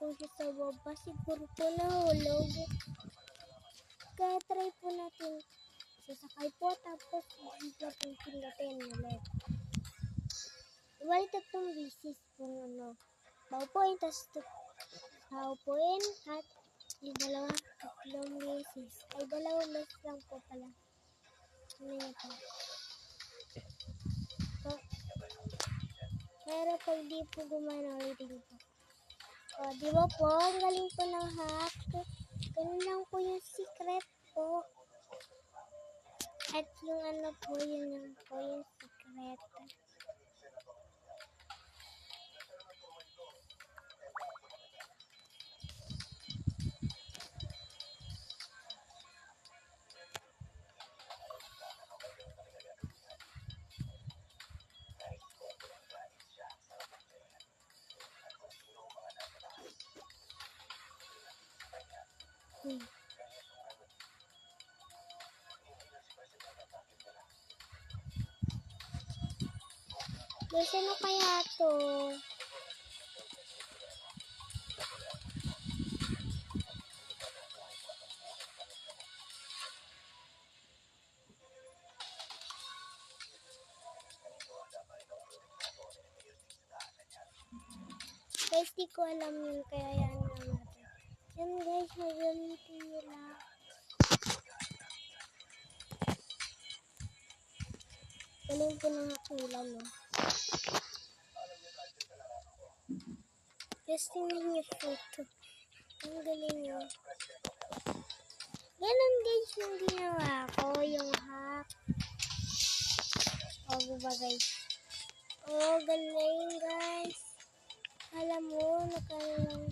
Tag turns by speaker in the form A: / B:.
A: po siya sa baba. Siguro po nahulog. Kaya try po natin. Sasakay po tapos bigla po pindutin ulit. Iwala tatlong bisis po paupuin, tapos paupuin at yung tatlong bisis. Ay, dalawang beses lang po pala. Ano yun po? Pero pag di po gumana, ulitin po. O, di ba po? Ang galing po ng hack. Ganun lang po yung secret po. At yung po, yun lang po yung secret. Guys, ano kaya to? Guys, di ko alam yun, kaya yan lang natin. Yan guys, magamitin nila. Galing po ng akula, no? Just tingnan niyo photo. Ang galing nyo. Ganun guys yung ginawa ko, yung hack. O, diba guys? O, galing guys. Alam mo, nakalang